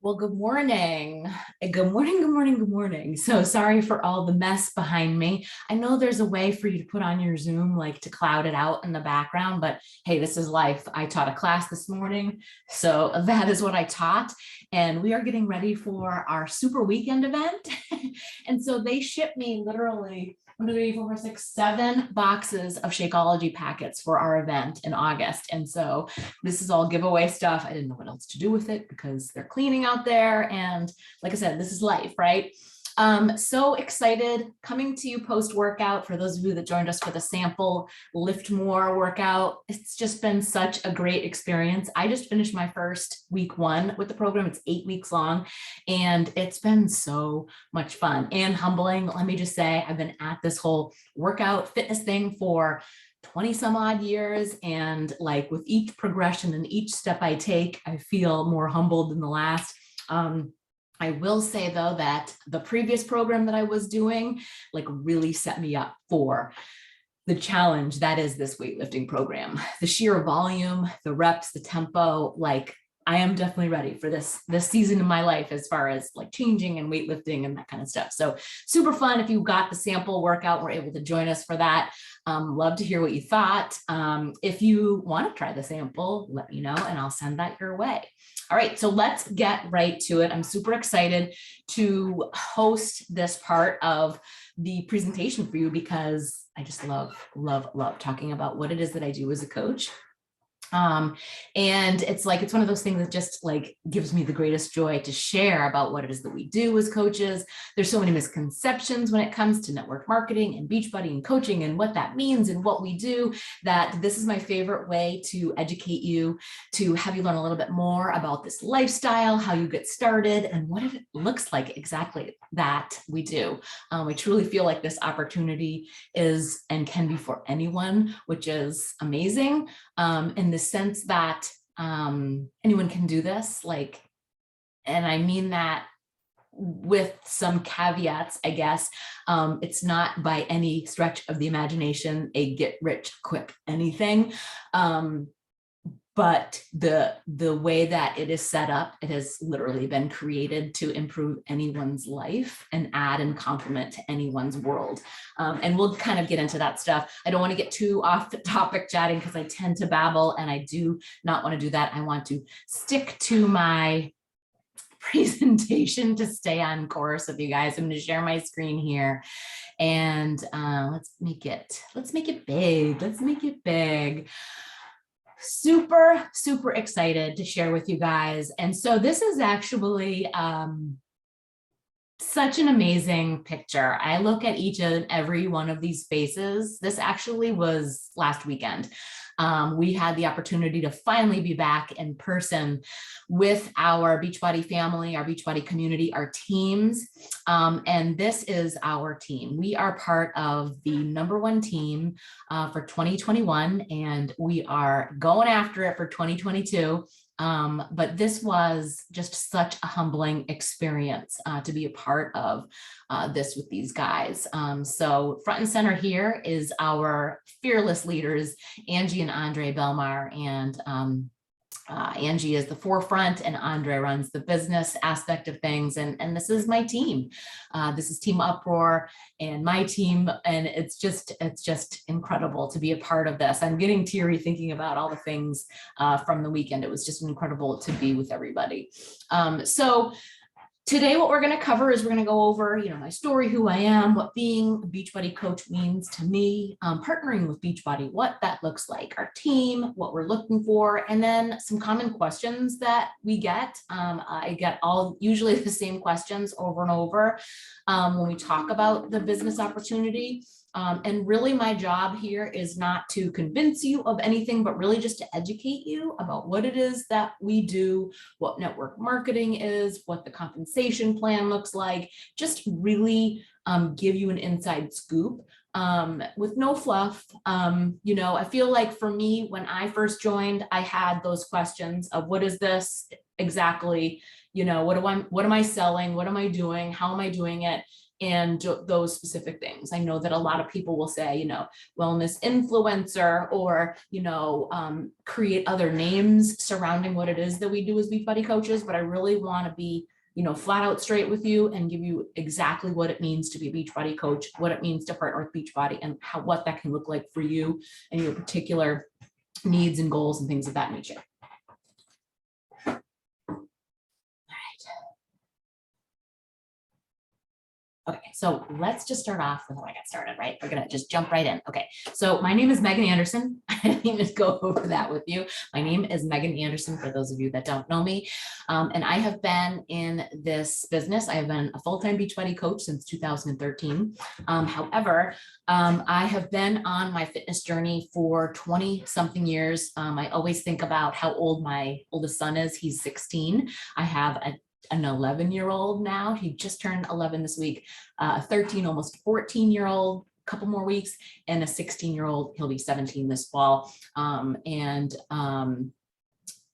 Well, good morning. Good morning, good morning, good morning. So sorry for all the mess behind me. I know there's a way for you to put on your Zoom, like to cloud it out in the background, but hey, this is life. I taught a class this morning, so that is what I taught. And we are getting ready for our super weekend event. And so they shipped me literally 1, 2, 3, 4, 5, 6, 7 boxes of Shakeology packets for our event in August. And so this is all giveaway stuff. I didn't know what else to do with it because they're cleaning out there. And like I said, this is life, right? So excited coming to you post-workout. For those of you that joined us for the sample Lift More workout, it's just been such a great experience. I just finished my first week 1 with the program. It's 8 weeks long, and it's been so much fun and humbling. Let me just say, I've been at this whole workout fitness thing for 20 some odd years. And like with each progression and each step I take, I feel more humbled than the last. I will say though, that the previous program that I was doing, like really set me up for the challenge that is this weightlifting program. The sheer volume, the reps, the tempo, like I am definitely ready for this season in my life as far as like changing and weightlifting and that kind of stuff. So super fun. If you got the sample workout, we're able to join us for that. Love to hear what you thought. If you want to try the sample, let me know and I'll send that your way. All right, so let's get right to it. I'm super excited to host this part of the presentation for you because I just love talking about what it is that I do as a coach. And it's one of those things that just like gives me the greatest joy to share about what it is that we do as coaches. There's so many misconceptions when it comes to network marketing and Beachbody and coaching and what that means and what we do, that this is my favorite way to educate you, to have you learn a little bit more about this lifestyle, how you get started, and what it looks like exactly that we do. I truly feel like this opportunity is and can be for anyone, which is amazing. In the sense that anyone can do this, and I mean that with some caveats, I guess. It's not by any stretch of the imagination a get rich quick anything. But the way that it is set up, it has literally been created to improve anyone's life and add and complement to anyone's world. And we'll kind of get into that stuff. I don't want to get too off the topic chatting because I tend to babble and I do not want to do that. I want to stick to my presentation to stay on course with you guys. I'm going to share my screen here and let's make it big. Let's make it big. Super excited to share with you guys. And so this is actually such an amazing picture. I look at each and every one of these faces. This actually was last weekend. We had the opportunity to finally be back in person with our Beachbody family, our Beachbody community, our teams. And this is our team. We are part of the #1 team for 2021, and we are going after it for 2022. But this was just such a humbling experience to be a part of this with these guys. So front and center here is our fearless leaders, Angie and Andre Belmar, and Angie is the forefront and Andre runs the business aspect of things. And this is my team. This is Team Uproar and my team. And it's just incredible to be a part of this. I'm getting teary thinking about all the things from the weekend. It was just incredible to be with everybody. So today, what we're going to cover is we're going to go over, my story, who I am, what being a Beachbody coach means to me, partnering with Beachbody, what that looks like, our team, what we're looking for, and then some common questions that we get. I get usually the same questions over and over when we talk about the business opportunity. And really my job here is not to convince you of anything, but really just to educate you about what it is that we do, what network marketing is, what the compensation plan looks like, just really give you an inside scoop with no fluff. I feel like for me, when I first joined, I had those questions of what is this exactly? What am I selling? What am I doing? How am I doing it? and those specific things. I know that a lot of people will say, wellness influencer, or, create other names surrounding what it is that we do as Beachbody coaches, but I really want to be, flat out straight with you and give you exactly what it means to be a Beachbody coach, what it means to partner with Beachbody, and what that can look like for you and your particular needs and goals and things of that nature. Okay, so let's just start off with how I got started, right? We're gonna just jump right in. Okay, so my name is Meggin Anderson. I didn't even go over that with you. My name is Meggin Anderson, for those of you that don't know me. And I have been in this business. I have been a full-time Beachbody coach since 2013. However, I have been on my fitness journey for 20 something years. I always think about how old my oldest son is. He's 16. I have an 11-year-old now. He just turned 11 this week, a 13, almost 14-year-old, couple more weeks, and a 16-year-old. He'll be 17 this fall.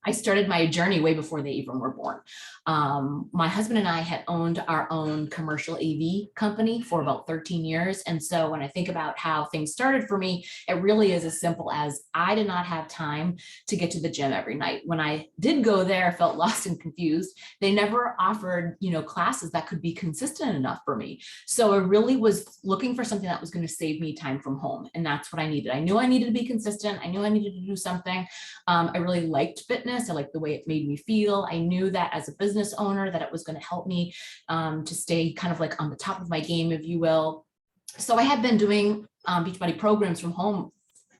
I started my journey way before they even were born. My husband and I had owned our own commercial AV company for about 13 years. And so when I think about how things started for me, it really is as simple as I did not have time to get to the gym every night. When I did go there, I felt lost and confused. They never offered, classes that could be consistent enough for me. So I really was looking for something that was going to save me time from home. And that's what I needed. I knew I needed to be consistent. I knew I needed to do something. I really liked fitness. I liked the way it made me feel. I knew that as a business owner that it was going to help me to stay kind of like on the top of my game, if you will. So I had been doing Beachbody programs from home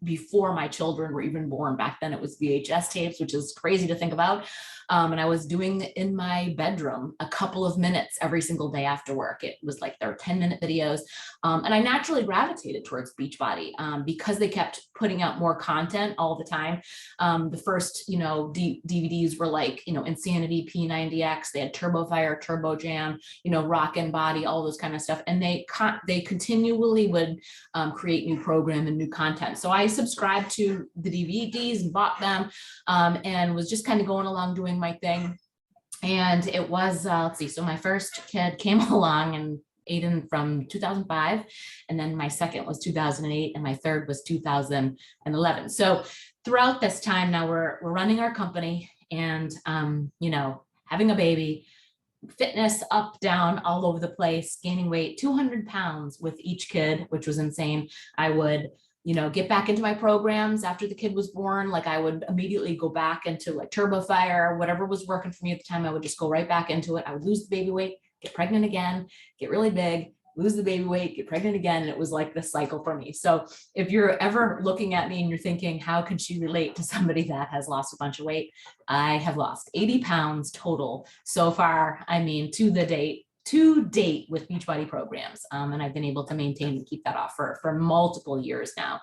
before my children were even born. Back then it was VHS tapes, which is crazy to think about. And I was doing it in my bedroom a couple of minutes every single day after work. It was like there were 10-minute videos. And I naturally gravitated towards Beachbody because they kept putting out more content all the time. The first, DVDs were like, Insanity, P90X, they had Turbo Fire, Turbo Jam, Rockin' Body, all those kind of stuff. And they continually would create new program and new content. So I subscribed to the DVDs and bought them and was just kind of going along doing my thing. And it was, let's see, so my first kid came along, and Aiden, from 2005, and then my second was 2008, and my third was 2011. So throughout this time now, we're running our company and, having a baby, fitness up, down, all over the place, gaining weight, 200 pounds with each kid, which was insane. I would get back into my programs after the kid was born. Like I would immediately go back into like Turbo Fire, whatever was working for me at the time. I would just go right back into it. I would lose the baby weight, get pregnant again, get really big, lose the baby weight, get pregnant again. And it was like this cycle for me. So if you're ever looking at me and you're thinking, how could she relate to somebody that has lost a bunch of weight? I have lost 80 pounds total so far. I mean, to date with Beachbody programs. And I've been able to maintain and keep that off for multiple years now.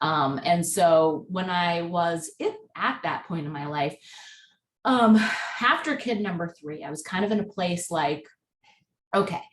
And so when I was at that point in my life, after kid number 3, I was kind of in a place like, okay,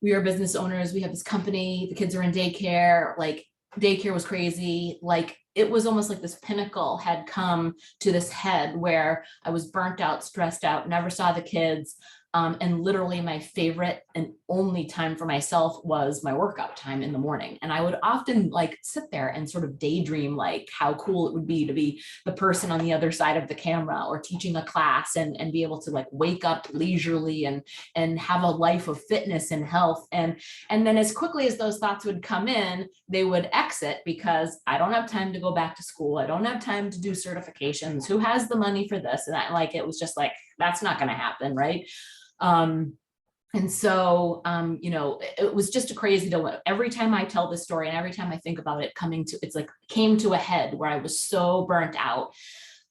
we are business owners. We have this company, the kids are in daycare, like daycare was crazy. Like it was almost like this pinnacle had come to this head where I was burnt out, stressed out, never saw the kids. And literally my favorite and only time for myself was my workout time in the morning. And I would often like sit there and sort of daydream like how cool it would be to be the person on the other side of the camera or teaching a class and be able to like wake up leisurely and have a life of fitness and health. And then as quickly as those thoughts would come in, they would exit because I don't have time to go back to school. I don't have time to do certifications. Who has the money for this? And it was just like, that's not going to happen. Right. And so, it was just a crazy dilemma. Every time I tell this story and every time I think about it came to a head where I was so burnt out.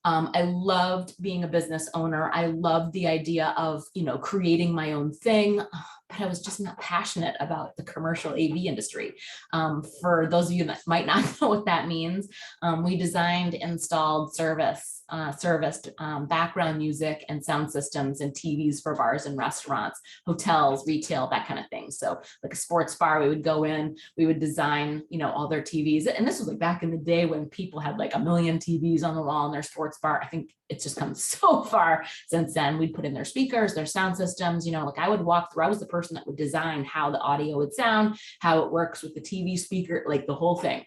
I loved being a business owner. I loved the idea of, creating my own thing, but I was just not passionate about the commercial AV industry. For those of you that might not know what that means, we designed, installed, serviced background music and sound systems and TVs for bars and restaurants, hotels, retail, that kind of thing. So like a sports bar, we would go in, we would design, all their TVs. And this was like back in the day when people had like a million TVs on the wall in their sports bar. I think it's just come so far since then. We'd put in their speakers, their sound systems, like I would walk through, I was the person person that would design how the audio would sound, how it works with the TV speaker, like the whole thing.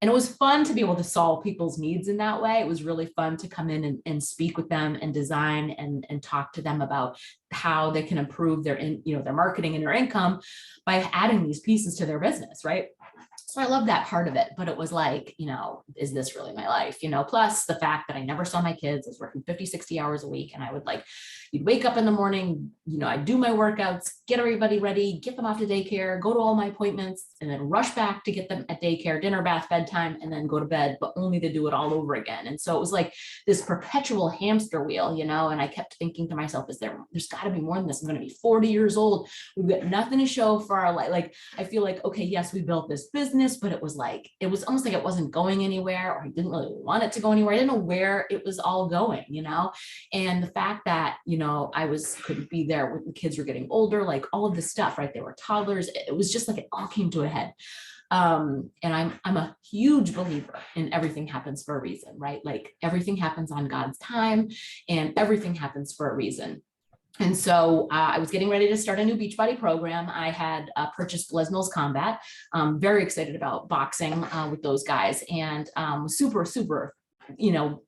And it was fun to be able to solve people's needs in that way. It was really fun to come in and speak with them and design and talk to them about how they can improve their, their marketing and their income by adding these pieces to their business, right? So I love that part of it, but it was like, is this really my life? Plus the fact that I never saw my kids. I was working 50, 60 hours a week. And I would you'd wake up in the morning, I'd do my workouts, get everybody ready, get them off to daycare, go to all my appointments, and then rush back to get them at daycare, dinner, bath, bedtime, and then go to bed, but only to do it all over again. And so it was like this perpetual hamster wheel, and I kept thinking to myself, there's gotta be more than this. I'm going to be 40 years old. We've got nothing to show for our life. Like, I feel like, okay, yes, we built this business, but it was almost like it wasn't going anywhere, or I didn't really want it to go anywhere. I didn't know where it was all going, and the fact that, couldn't be there when the kids were getting older, like all of this stuff, right? They were toddlers. It was just like, it all came to a head. And I'm a huge believer in everything happens for a reason, right? Like everything happens on God's time and everything happens for a reason. And so I was getting ready to start a new Beachbody program. I had purchased Les Mills Combat. Very excited about boxing with those guys, and super, super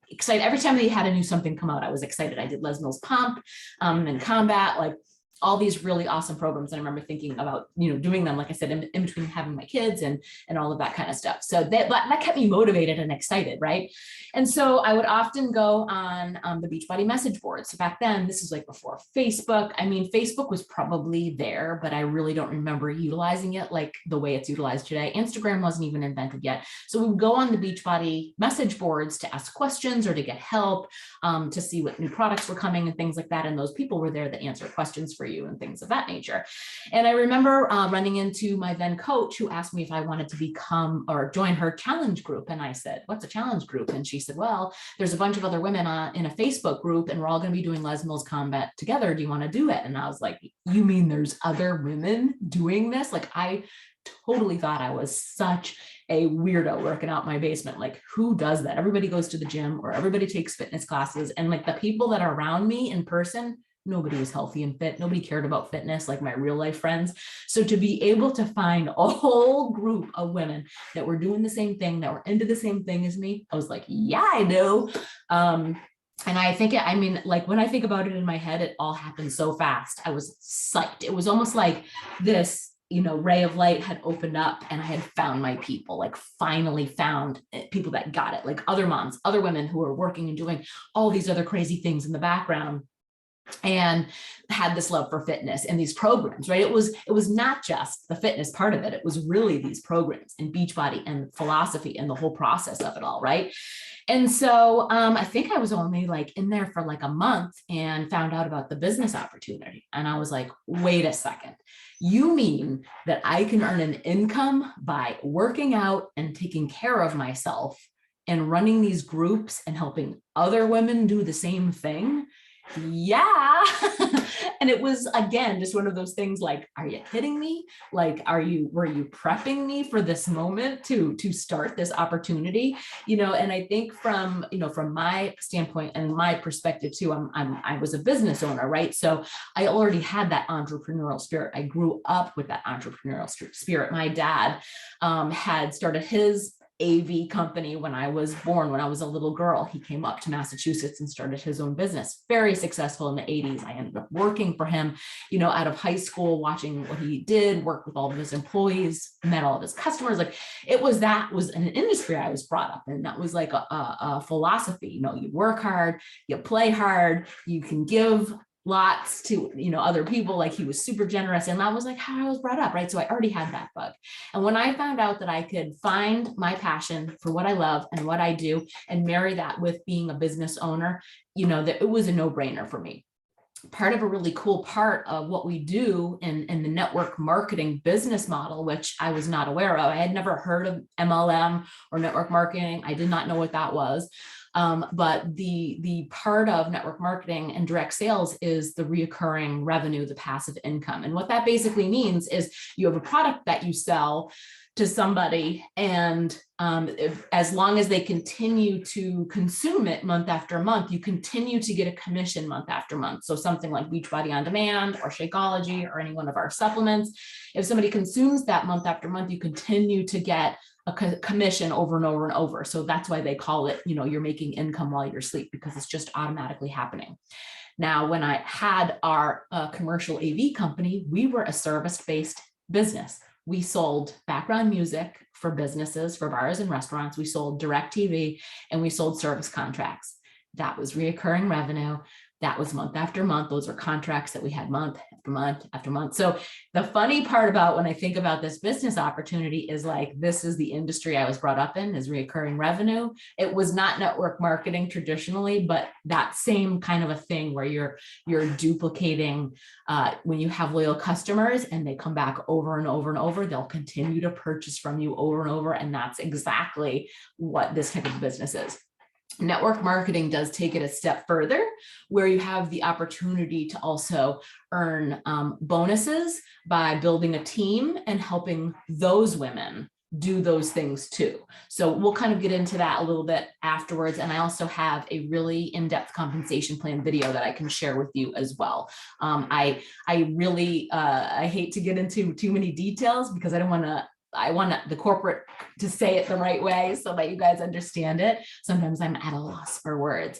excited. Every time they had a new something come out, I was excited. I did Les Mills Pump and Combat, like all these really awesome programs. And I remember thinking about, doing them, like I said, in between having my kids and all of that kind of stuff. So that kept me motivated and excited, right? And so I would often go on the Beachbody message boards. So back then, this was like before Facebook. I mean, Facebook was probably there, but I really don't remember utilizing it like the way it's utilized today. Instagram wasn't even invented yet. So we would go on the Beachbody message boards to ask questions or to get help, to see what new products were coming and things like that. And those people were there to answer questions for you and things of that nature. And I remember running into my then coach, who asked me if I wanted to become or join her challenge group. And I said, what's a challenge group? And she said, well, there's a bunch of other women in a Facebook group, and we're all going to be doing Les Mills Combat together. Do you want to do it? And I was like, you mean there's other women doing this? Like, I totally thought I was such a weirdo working out in my basement. Like, who does that? Everybody goes to the gym or everybody takes fitness classes. And like the people that are around me in person, nobody was healthy and fit. Nobody cared about fitness like my real life friends. So to be able to find a whole group of women that were doing the same thing, that were into the same thing as me, I was like, yeah, I do. And I think, like when I think about it in my head, it all happened so fast. I was psyched. It was almost like this, ray of light had opened up and I had found my people, like finally found people that got it, like other moms, other women who were working and doing all these other crazy things in the background, and had this love for fitness and these programs, right? It was not just the fitness part of it. It was really these programs and Beachbody and philosophy and the whole process of it all, right? And so I think I was only like in there for like a month and found out about the business opportunity. And I was like, wait a second, you mean that I can earn an income by working out and taking care of myself and running these groups and helping other women do the same thing? Yeah. And it was, again, just one of those things like, are you kidding me? Like, were you prepping me for this moment to start this opportunity? And I think from my standpoint and my perspective too, I was a business owner, right? So I already had that entrepreneurial spirit. I grew up with that entrepreneurial spirit. My dad had started his AV company when I was born, when I was a little girl. He came up to Massachusetts and started his own business, very successful in the 80s. I ended up working for him, out of high school, watching what he did, worked with all of his employees, met all of his customers. Like that was an industry I was brought up in. That was like a philosophy, you work hard, you play hard, you can give lots to other people. Like, he was super generous, and that was like how I was brought up, right? So I already had that bug. And when I found out that I could find my passion for what I love and what I do and marry that with being a business owner, that it was a no-brainer for me. Part of a really cool part of what we do in the network marketing business model, which I was not aware of. I had never heard of MLM or network marketing. I did not know what that was. But the part of network marketing and direct sales is the reoccurring revenue, the passive income. And what that basically means is you have a product that you sell, to somebody. And as long as they continue to consume it month after month, you continue to get a commission month after month. So something like Beachbody On Demand or Shakeology or any one of our supplements, if somebody consumes that month after month, you continue to get a commission over and over and over. So that's why they call it, you're making income while you're asleep, because it's just automatically happening. Now, when I had our commercial AV company, we were a service-based business. We sold background music for businesses, for bars and restaurants. We sold direct TV, and we sold service contracts. That was reoccurring revenue. That was month after month. Those are contracts that we had month after month after month. So the funny part about when I think about this business opportunity is like, this is the industry I was brought up in, is reoccurring revenue. It was not network marketing traditionally, but that same kind of a thing where you're duplicating when you have loyal customers and they come back over and over and over, they'll continue to purchase from you over and over. And that's exactly what this type of business is. Network marketing does take it a step further, where you have the opportunity to also earn bonuses by building a team and helping those women do those things too. So we'll kind of get into that a little bit afterwards. And I also have a really in-depth compensation plan video that I can share with you as well. I hate to get into too many details because I want the corporate to say it the right way so that you guys understand it. Sometimes I'm at a loss for words.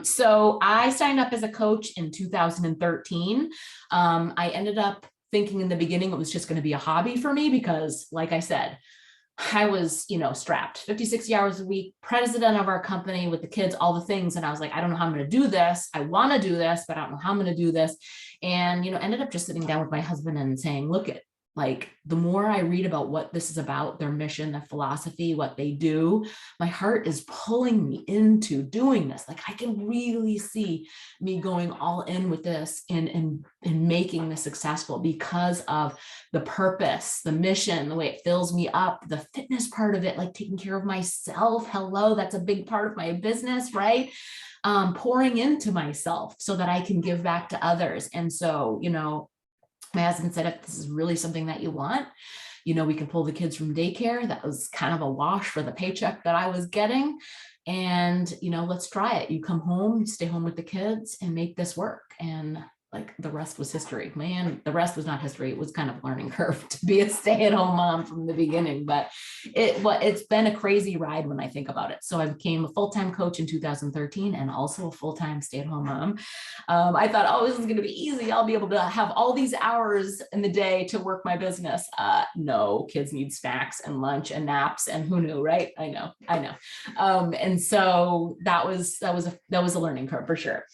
So I signed up as a coach in 2013. I ended up thinking in the beginning it was just going to be a hobby for me because, like I said, I was, strapped 50, 60 hours a week, president of our company with the kids, all the things. And I was like, I don't know how I'm going to do this. I want to do this, but I don't know how I'm going to do this. And, ended up just sitting down with my husband and saying, look, like the more I read about what this is about, their mission, their philosophy, what they do, my heart is pulling me into doing this. Like I can really see me going all in with this and making this successful because of the purpose, the mission, the way it fills me up, the fitness part of it, like taking care of myself. Hello, that's a big part of my business, right? Pouring into myself so that I can give back to others. And so, my husband said, if this is really something that you want, we can pull the kids from daycare. That was kind of a wash for the paycheck that I was getting. And, let's try it. You come home, stay home with the kids and make this work. And like the rest was history, man. The rest was not history. It was kind of a learning curve to be a stay-at-home mom from the beginning, but it's been a crazy ride when I think about it. So I became a full-time coach in 2013 and also a full-time stay-at-home mom. I thought, oh, this is going to be easy. I'll be able to have all these hours in the day to work my business. No, kids need snacks and lunch and naps, and who knew, right? I know. And so that was a learning curve for sure.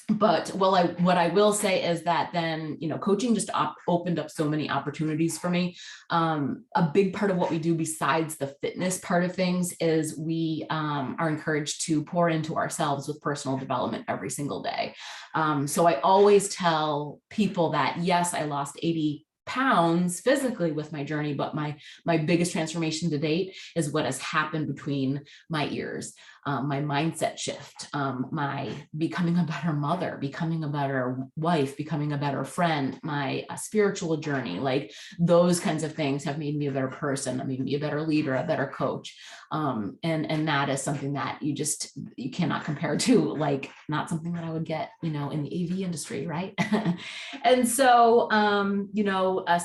But what I will say is that then, coaching just opened up so many opportunities for me. A big part of what we do besides the fitness part of things is we are encouraged to pour into ourselves with personal development every single day. So I always tell people that, yes, I lost 80 pounds physically with my journey, but my biggest transformation to date is what has happened between my ears. My mindset shift, my becoming a better mother, becoming a better wife, becoming a better friend, my spiritual journey, like those kinds of things have made me a better person, made me a better leader, a better coach. And that is something that you cannot compare to, like not something that I would get, in the AV industry. Right. And so,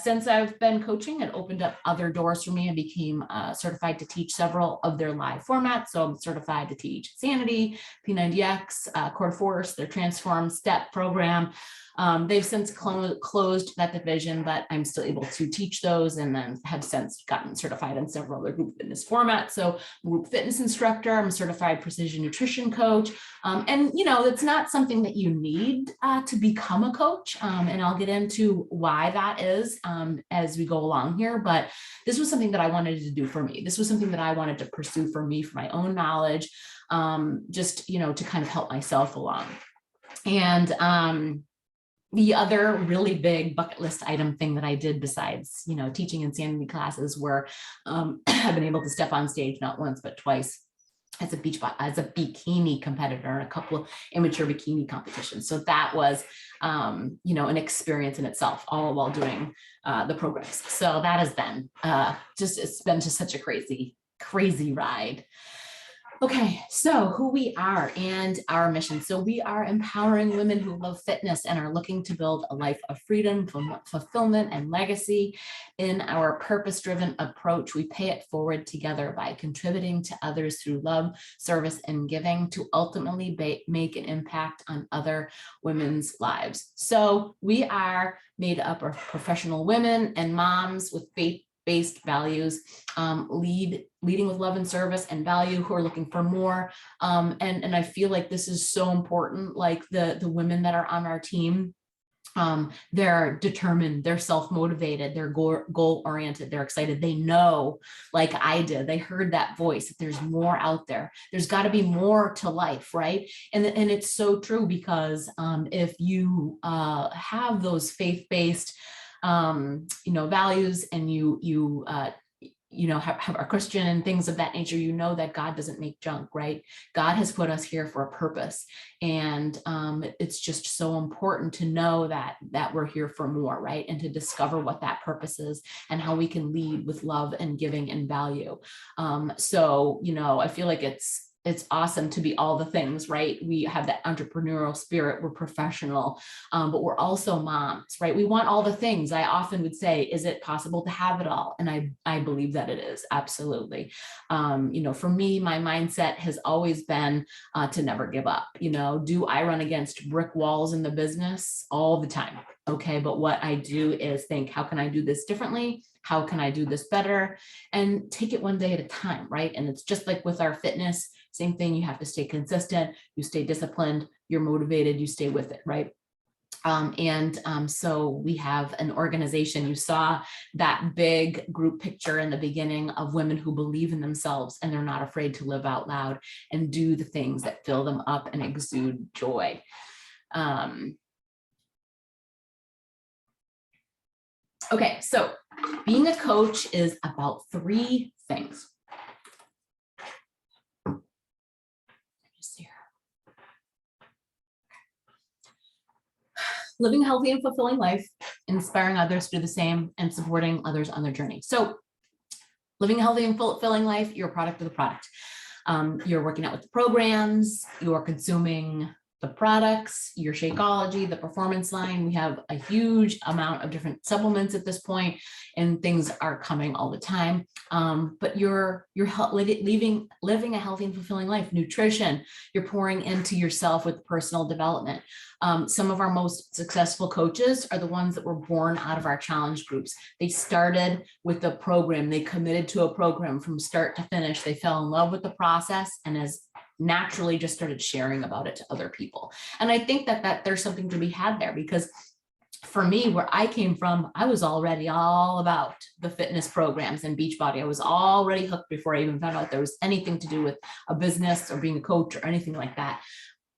since I've been coaching, it opened up other doors for me. I became certified to teach several of their live formats. So I'm certified to teach Sanity, P90X, Core Force, their Transform Step program. They've since closed that division, but I'm still able to teach those and then have since gotten certified in several other group fitness formats. So group fitness instructor, I'm a certified precision nutrition coach. And, it's not something that you need to become a coach. And I'll get into why that is as we go along here. But this was something that I wanted to do for me. This was something that I wanted to pursue for me, for my own knowledge, just, to kind of help myself along. And the other really big bucket list item thing that I did besides, teaching insanity classes were I've been able to step on stage not once, but twice as a bikini competitor in a couple of amateur bikini competitions. So that was, an experience in itself, all while doing the programs. So that has been it's been just such a crazy, crazy ride. Okay, so who we are and our mission. So we are empowering women who love fitness and are looking to build a life of freedom, fulfillment, and legacy. In our purpose-driven approach, we pay it forward together by contributing to others through love, service, and giving to ultimately make an impact on other women's lives. So we are made up of professional women and moms with faith-based values, leading with love and service and value, who are looking for more. And I feel like this is so important. Like the women that are on our team, they're determined, they're self-motivated, they're goal-oriented, they're excited. They know, like I did, they heard that voice, that there's more out there. There's got to be more to life, right? And it's so true, because if you have those faith-based values, and you have a Christian and things of that nature, that God doesn't make junk, right? God has put us here for a purpose. And it's just so important to know that we're here for more, right? And to discover what that purpose is and how we can lead with love and giving and value. So I feel like it's awesome to be all the things, right? We have that entrepreneurial spirit. We're professional, but we're also moms, right? We want all the things. I often would say, is it possible to have it all? And I believe that it is, absolutely. For me, my mindset has always been to never give up. Do I run against brick walls in the business? All the time. Okay, but what I do is think, how can I do this differently? How can I do this better? And take it one day at a time, right? And it's just like with our fitness, same thing. You have to stay consistent, you stay disciplined, you're motivated, you stay with it, right? So we have an organization. You saw that big group picture in the beginning of women who believe in themselves, and they're not afraid to live out loud and do the things that fill them up and exude joy. Okay, so being a coach is about 3 things. Living a healthy and fulfilling life, inspiring others to do the same, and supporting others on their journey. So living a healthy and fulfilling life, you're a product of the product. You're working out with the programs, you're consuming the products, your Shakeology, the performance line. We have a huge amount of different supplements at this point, and things are coming all the time. But you're living a healthy and fulfilling life. Nutrition, you're pouring into yourself with personal development. Some of our most successful coaches are the ones that were born out of our challenge groups. They started with a program, they committed to a program from start to finish. They fell in love with the process, and as naturally just started sharing about it to other people. And I think that there's something to be had there, because for me, where I came from, I was already all about the fitness programs and Beachbody. I was already hooked before I even found out there was anything to do with a business or being a coach or anything like that.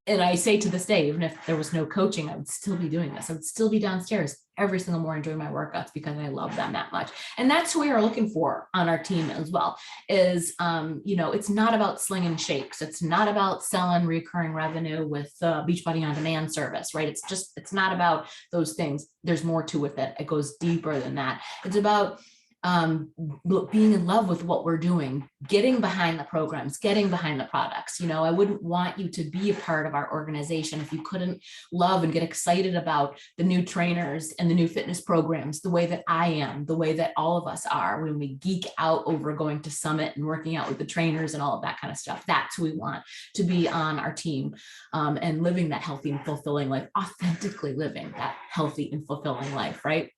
And I say to this day, even if there was no coaching, I would still be doing this. I would still be downstairs every single morning doing my workouts, because I love them that much. And that's who we are looking for on our team as well, is, it's not about slinging shakes. It's not about selling recurring revenue with Beachbody on demand service, right? It's not about those things. There's more to it. It goes deeper than that. It's about being in love with what we're doing, getting behind the programs, getting behind the products. I wouldn't want you to be a part of our organization if you couldn't love and get excited about the new trainers and the new fitness programs, the way that I am, the way that all of us are when we geek out over going to Summit and working out with the trainers and all of that kind of stuff. That's who we want to be on our team, and living that healthy and fulfilling life, authentically living that healthy and fulfilling life, right?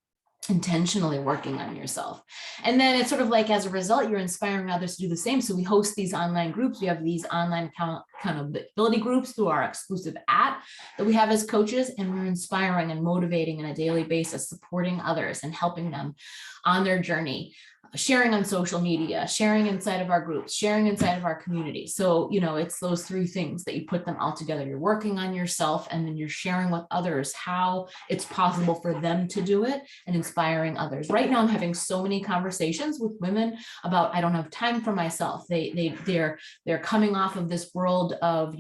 Intentionally working on yourself. And then it's sort of like, as a result, you're inspiring others to do the same. So we host these online groups. We have these online accountability groups through our exclusive app that we have as coaches, and we're inspiring and motivating on a daily basis, supporting others and helping them on their journey. sharing on social media, sharing inside of our groups, sharing inside of our community. So, it's those three things that you put them all together. You're working on yourself, and then you're sharing with others how it's possible for them to do it and inspiring others. Right now, I'm having so many conversations with women about, I don't have time for myself. They're coming off of this world of,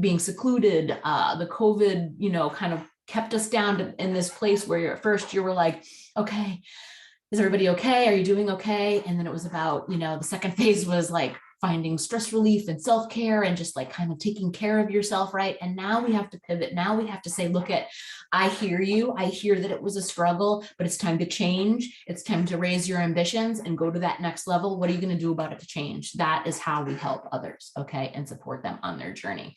being secluded, the COVID, kind of kept us down in this place where at first you were like, okay, is everybody okay? Are you doing okay? And then it was about, the second phase was like finding stress relief and self-care and just like kind of taking care of yourself, right? And now we have to pivot. Now we have to say, look I hear you. I hear that it was a struggle, but it's time to change. It's time to raise your ambitions and go to that next level. What are you going to do about it to change? That is how we help others, okay, and support them on their journey.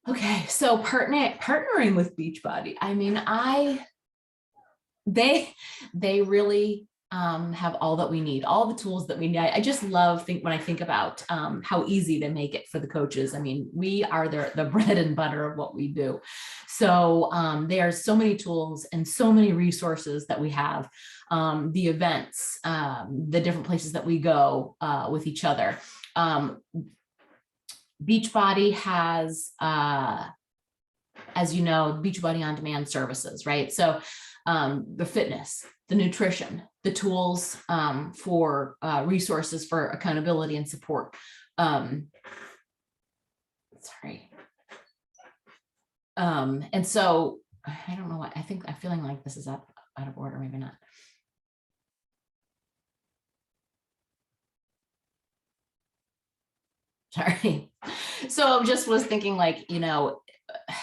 Okay, so partnering with Beachbody. I mean, they really have all that we need, all the tools that we need. I just love when I think about how easy they make it for the coaches. I mean, we are the bread and butter of what we do. So there are so many tools and so many resources that we have, the events, the different places that we go with each other. Beachbody has, as you know, Beachbody on demand services, right? So the fitness, the nutrition, the tools for resources for accountability and support. And so I don't know what, I'm feeling like this is out of order, maybe not. Sorry. So I just was thinking like,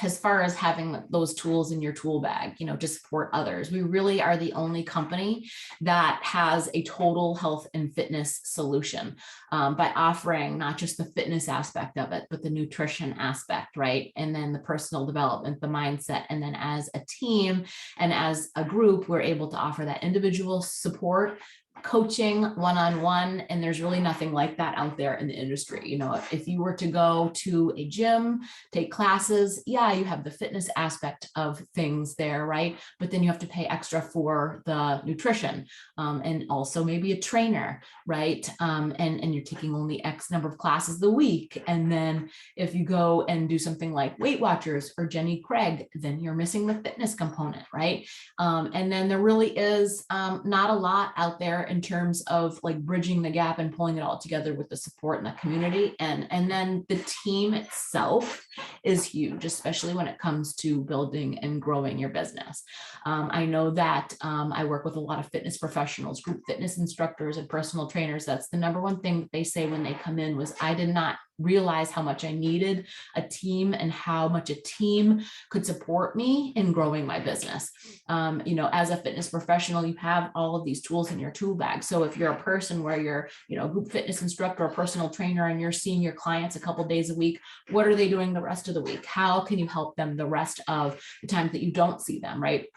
as far as having those tools in your tool bag, to support others, we really are the only company that has a total health and fitness solution by offering not just the fitness aspect of it, but the nutrition aspect, right? And then the personal development, the mindset. And then as a team and as a group, we're able to offer that individual support, coaching one-on-one, and there's really nothing like that out there in the industry. If you were to go to a gym, take classes, yeah, you have the fitness aspect of things there, right? But then you have to pay extra for the nutrition and also maybe a trainer, right? And you're taking only X number of classes a week. And then if you go and do something like Weight Watchers or Jenny Craig, then you're missing the fitness component, right? And then there really is not a lot out there in terms of like bridging the gap and pulling it all together with the support in the community. And then the team itself is huge, especially when it comes to building and growing your business. I know that I work with a lot of fitness professionals, group fitness instructors and personal trainers. That's the number one thing that they say when they come in was, I did not realize how much I needed a team and how much a team could support me in growing my business. As a fitness professional, you have all of these tools in your tool bag. So if you're a person where you're, a group fitness instructor or personal trainer, and you're seeing your clients a couple days a week, what are they doing the rest of the week? How can you help them the rest of the times that you don't see them, right?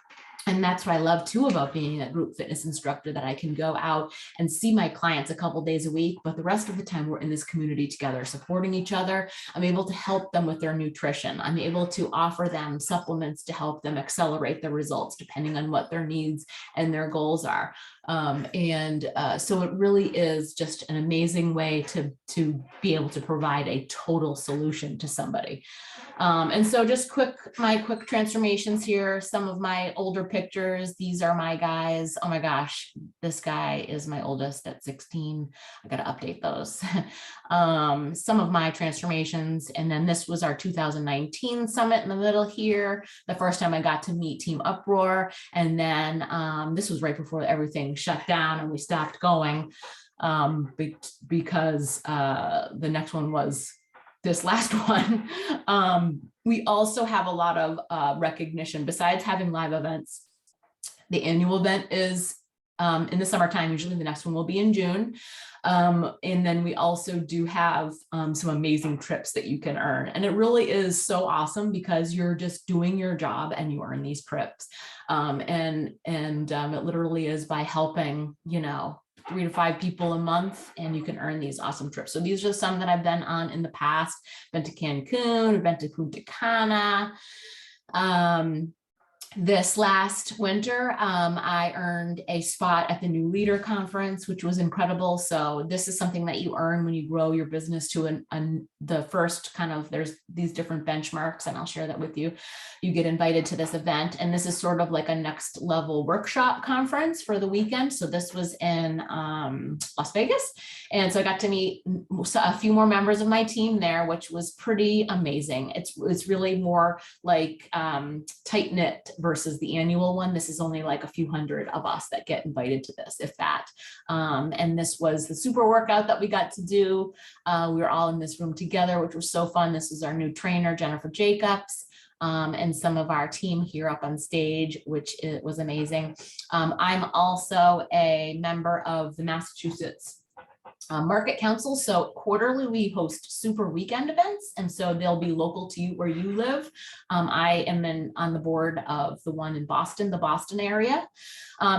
And that's what I love too about being a group fitness instructor, that I can go out and see my clients a couple days a week, but the rest of the time we're in this community together, supporting each other. I'm able to help them with their nutrition. I'm able to offer them supplements to help them accelerate their results depending on what their needs and their goals are. So it really is just an amazing way to be able to provide a total solution to somebody. And so just my quick transformations here. Some of my older pictures. These are my guys. Oh my gosh, this guy is my oldest at 16. I got to update those. Some of my transformations. And then this was our 2019 summit in the middle here. The first time I got to meet Team Uproar. And then this was right before everything shut down and we stopped going because the next one was this last one. We also have a lot of recognition besides having live events. The annual event is in the summertime. Usually the next one will be in June. And then we also do have some amazing trips that you can earn. And it really is so awesome because you're just doing your job and you earn these trips. It literally is by helping, 3 to 5 people a month, and you can earn these awesome trips. So these are some that I've been on in the past. Been to Cancun, been to Punta Cana. This last winter, I earned a spot at the New Leader Conference, which was incredible. So this is something that you earn when you grow your business to the first kind of, there's these different benchmarks, and I'll share that with you. You get invited to this event, and this is sort of like a next level workshop conference for the weekend. So this was in Las Vegas. And so I got to meet a few more members of my team there, which was pretty amazing. It's really more like tight knit versus the annual one. This is only like a few hundred of us that get invited to this, if that. And this was the super workout that we got to do. We were all in this room together, which was so fun. This is our new trainer, Jennifer Jacobs. And some of our team here up on stage, which it was amazing. I'm also a member of the Massachusetts Market Council. So quarterly we host super weekend events, and so they'll be local to you where you live. I am on the board of the one in Boston, the Boston area.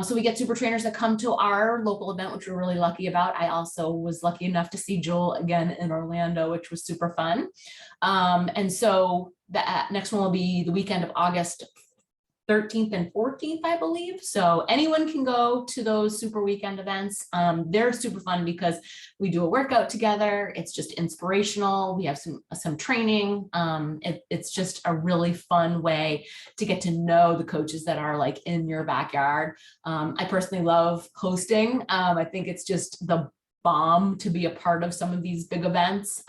So we get super trainers that come to our local event, which we're really lucky about. I also was lucky enough to see Joel again in Orlando, which was super fun. And so the next one will be the weekend of August 13th and 14th, I believe. So anyone can go to those super weekend events. They're super fun because we do a workout together. It's just inspirational. We have some training. It's just a really fun way to get to know the coaches that are like in your backyard. I personally love hosting. I think it's just the bomb to be a part of some of these big events.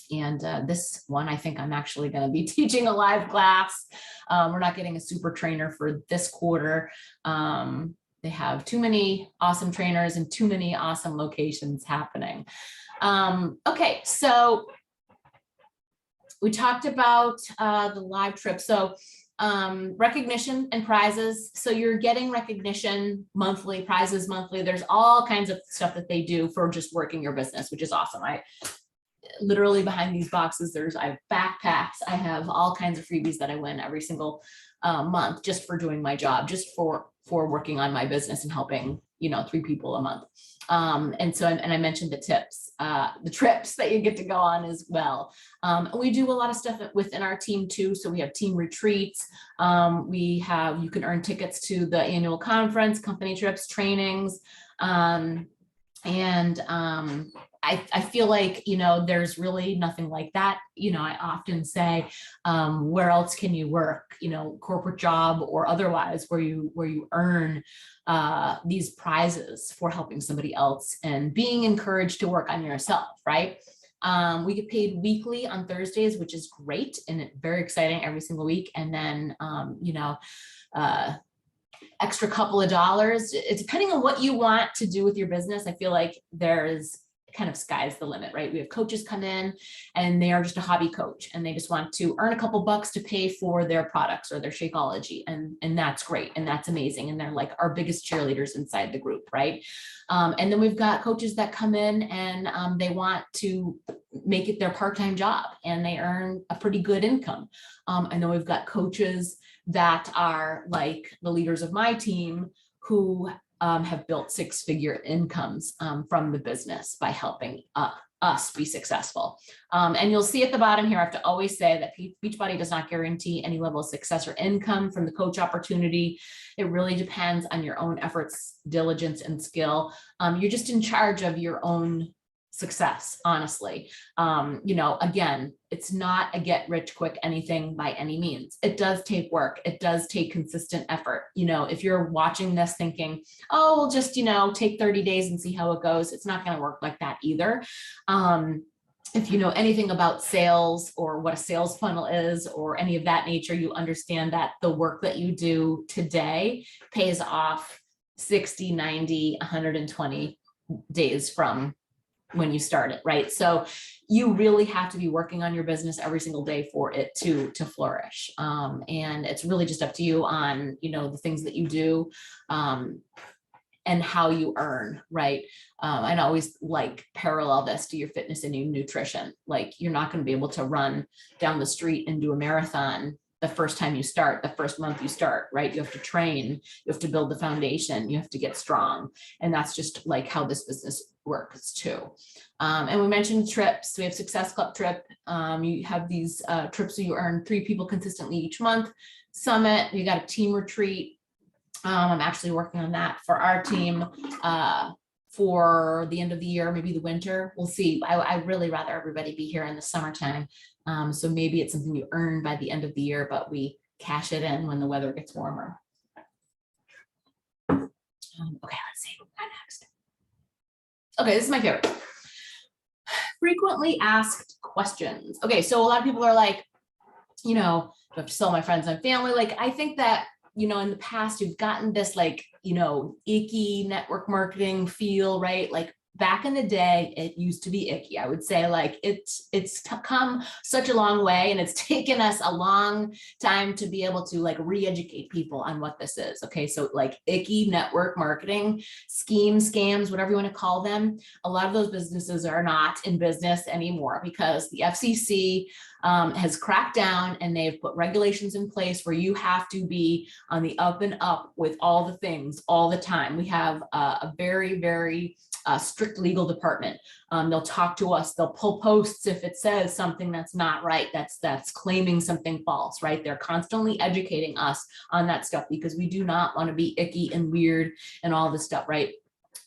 And this one, I think I'm actually going to be teaching a live class. We're not getting a super trainer for this quarter. They have too many awesome trainers and too many awesome locations happening. Okay, so we talked about the live trip. So recognition and prizes. So you're getting recognition monthly, prizes monthly. There's all kinds of stuff that they do for just working your business, which is awesome. Literally behind these boxes, I have backpacks. I have all kinds of freebies that I win every single month just for doing my job, just for working on my business and helping, 3 people a month. And I mentioned the trips that you get to go on as well. We do a lot of stuff within our team too. So we have team retreats. You can earn tickets to the annual conference, company trips, trainings. I feel like, there's really nothing like that. I often say, where else can you work, corporate job or otherwise, where you earn these prizes for helping somebody else and being encouraged to work on yourself, right? We get paid weekly on Thursdays, which is great and very exciting every single week. And then, extra couple of dollars. It's depending on what you want to do with your business. I feel like there's kind of sky's the limit, right? We have coaches come in and they are just a hobby coach and they just want to earn a couple bucks to pay for their products or their Shakeology. And that's great. And that's amazing. And they're like our biggest cheerleaders inside the group, right? And then we've got coaches that come in and they want to make it their part-time job and they earn a pretty good income. And then we've got coaches that are like the leaders of my team who have built 6-figure incomes from the business by helping us be successful. And you'll see at the bottom here, I have to always say that Beachbody does not guarantee any level of success or income from the coach opportunity. It really depends on your own efforts, diligence, and skill. You're just in charge of your own success, honestly. Again, it's not a get rich quick anything by any means. It does take work. It does take consistent effort. If you're watching this thinking, oh, we'll just, take 30 days and see how it goes. It's not going to work like that either. If you know anything about sales or what a sales funnel is or any of that nature, you understand that the work that you do today pays off 60, 90, 120 days from when you start it, right? So you really have to be working on your business every single day for it to flourish. And it's really just up to you on, the things that you do and how you earn, right? And I always parallel this to your fitness and your nutrition. Like you're not going to be able to run down the street and do a marathon the first time you start, the first month you start, right? You have to train, you have to build the foundation, you have to get strong. And that's just like how this business works too. And we mentioned trips. We have Success Club trip. You have these trips so you earn 3 people consistently each month. Summit, you got a team retreat. I'm actually working on that for our team for the end of the year, maybe the winter. We'll see. I really rather everybody be here in the summertime. So maybe it's something you earn by the end of the year, but we cash it in when the weather gets warmer. Okay, let's see. What next? Okay, this is my favorite. Frequently asked questions. Okay, so a lot of people are like, you know, do I have to sell my friends and family? Like, I think that, you know, in the past, you've gotten this like, you know, icky network marketing feel, right? Like back in the day, it used to be icky. I would say like it's come such a long way, and it's taken us a long time to be able to like re-educate people on what this is. Okay, so like icky network marketing, scams, whatever you want to call them. A lot of those businesses are not in business anymore because the FCC has cracked down, and they've put regulations in place where you have to be on the up and up with all the things all the time. We have a very, very strict legal department. They'll talk to us, they'll pull posts if it says something that's not right, that's claiming something false, right? They're constantly educating us on that stuff because we do not want to be icky and weird and all this stuff, right?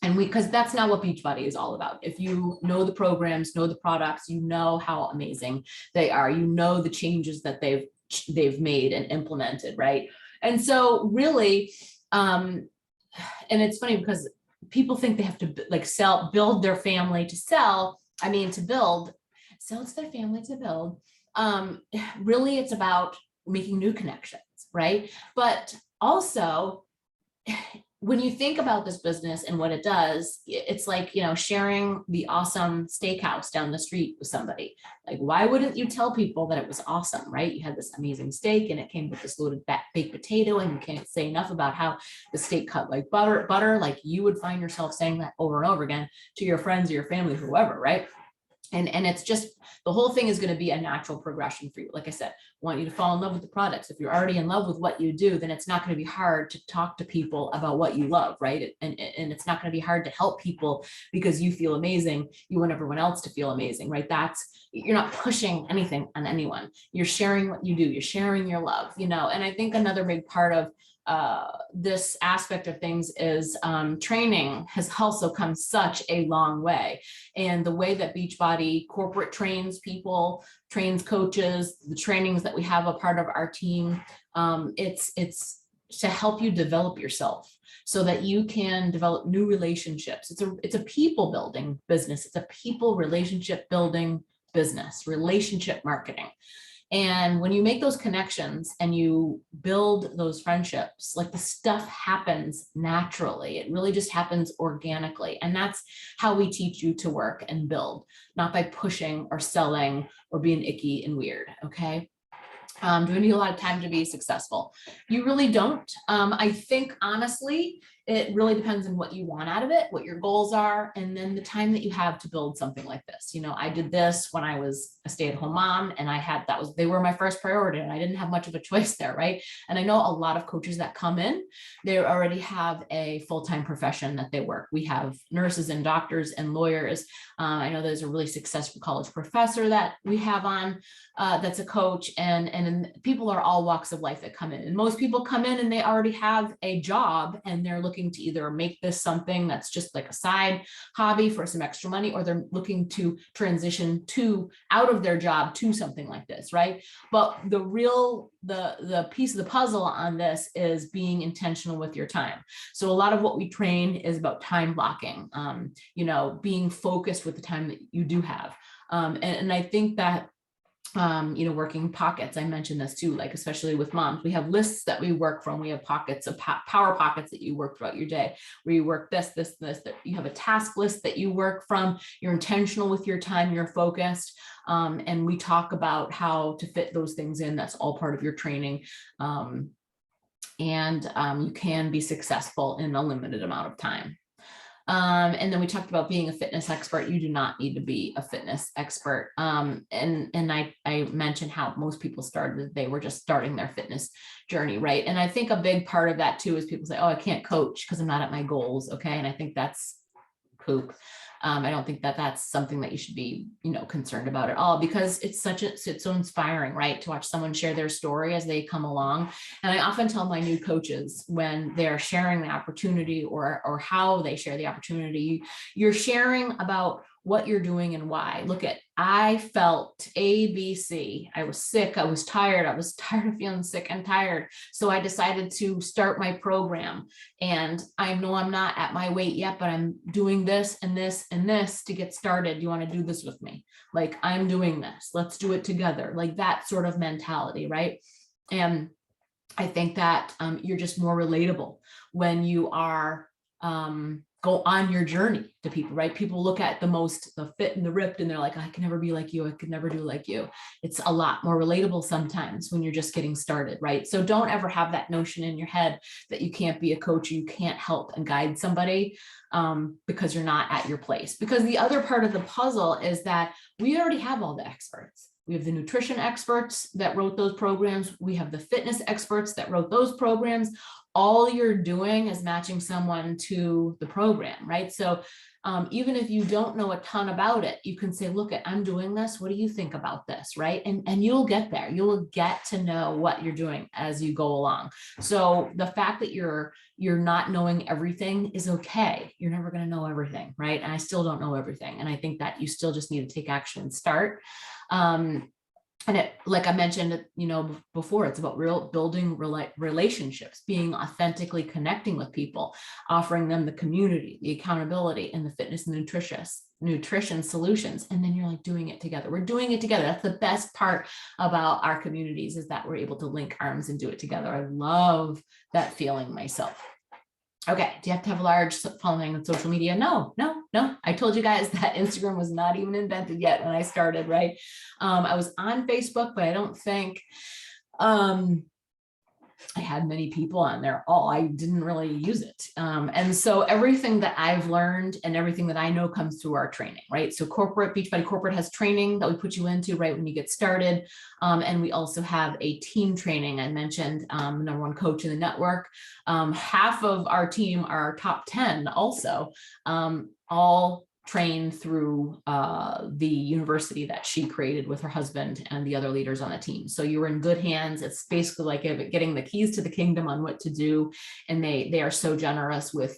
And because that's not what Beachbody is all about. If you know the programs, know the products, you know how amazing they are, you know the changes that they've made and implemented, right? And so really, and it's funny because people think they have to like build their family to sell. I mean, to build, sell to their family to build. Really, it's about making new connections, right? But also, when you think about this business and what it does, it's like, you know, sharing the awesome steakhouse down the street with somebody. Like, why wouldn't you tell people that it was awesome, right? You had this amazing steak and it came with this loaded baked potato, and you can't say enough about how the steak cut like butter. Like, you would find yourself saying that over and over again to your friends or your family, whoever, right? And it's just, the whole thing is going to be a natural progression for you. Like I said, I want you to fall in love with the products. If you're already in love with what you do, then it's not going to be hard to talk to people about what you love, right? And it's not going to be hard to help people because you feel amazing. You want everyone else to feel amazing, right? You're not pushing anything on anyone. You're sharing what you do. You're sharing your love, you know? And I think another big part of this aspect of things is training has also come such a long way. And the way that Beachbody corporate trains people, trains coaches, the trainings that we have a part of our team, it's to help you develop yourself so that you can develop new relationships. It's a people building business. It's a people relationship building business, relationship marketing. And when you make those connections and you build those friendships, like the stuff happens naturally. It really just happens organically. And that's how we teach you to work and build, not by pushing or selling or being icky and weird. Okay. Do we need a lot of time to be successful? You really don't. I think honestly, it really depends on what you want out of it, what your goals are, and then the time that you have to build something like this. You know, I did this when I was a stay-at-home mom, and they were my first priority, and I didn't have much of a choice there, right? And I know a lot of coaches that come in, they already have a full-time profession that they work. We have nurses and doctors and lawyers. I know there's a really successful college professor that we have on that's a coach, and people are all walks of life that come in. And most people come in and they already have a job, and they're looking to either make this something that's just like a side hobby for some extra money, or they're looking to transition out of their job to something like this, right? But the piece of the puzzle on this is being intentional with your time. So a lot of what we train is about time blocking, you know, being focused with the time that you do have. And I think that you know, working pockets, I mentioned this too, like especially with moms, we have lists that we work from. We have pockets of power pockets that you work throughout your day, where you work this, that you have a task list that you work from. You're intentional with your time, you're focused. And we talk about how to fit those things in. That's all part of your training. You can be successful in a limited amount of time. And then we talked about being a fitness expert. You do not need to be a fitness expert. And I mentioned how most people started, they were just starting their fitness journey, right? And I think a big part of that too is people say, oh, I can't coach because I'm not at my goals. Okay. And I think that's poop. I don't think that that's something that you should be, concerned about at all, because it's so inspiring, right? To watch someone share their story as they come along. And I often tell my new coaches when they're sharing the opportunity or how they share the opportunity, you're sharing about what you're doing and why. Look at, I felt A, B, C. I was sick. I was tired. I was tired of feeling sick and tired. So I decided to start my program. And I know I'm not at my weight yet, but I'm doing this and this and this to get started. Do you want to do this with me? Like, I'm doing this. Let's do it together. Like that sort of mentality, right? And I think that you're just more relatable when you are go on your journey to people, right? People look at the fit and the ripped, and they're like, I can never be like you. I could never do like you. It's a lot more relatable sometimes when you're just getting started, right? So don't ever have that notion in your head that you can't be a coach, you can't help and guide somebody because you're not at your place. Because the other part of the puzzle is that we already have all the experts. We have the nutrition experts that wrote those programs. We have the fitness experts that wrote those programs. All you're doing is matching someone to the program, right? So even if you don't know a ton about it, you can say, look, I'm doing this. What do you think about this, right? And you'll get there. You'll get to know what you're doing as you go along. So the fact that you're not knowing everything is okay. You're never going to know everything, right? And I still don't know everything. And I think that you still just need to take action and start. And it, like I mentioned, before, it's about building relationships, being authentically connecting with people, offering them the community, the accountability, and the fitness and nutrition solutions. And then you're like doing it together. We're doing it together. That's the best part about our communities, is that we're able to link arms and do it together. I love that feeling myself. Okay, do you have to have a large following on social media? No. I told you guys that Instagram was not even invented yet when I started, right? I was on Facebook, but I don't think I had many people on there. I didn't really use it. And so everything that I've learned and everything that I know comes through our training, right? So Beachbody Corporate has training that we put you into right when you get started. And we also have a team training. I mentioned #1 coach in the network. Half of our team are top 10 also, all trained through the university that she created with her husband and the other leaders on the team. So you're in good hands. It's basically like getting the keys to the kingdom on what to do. And they are so generous with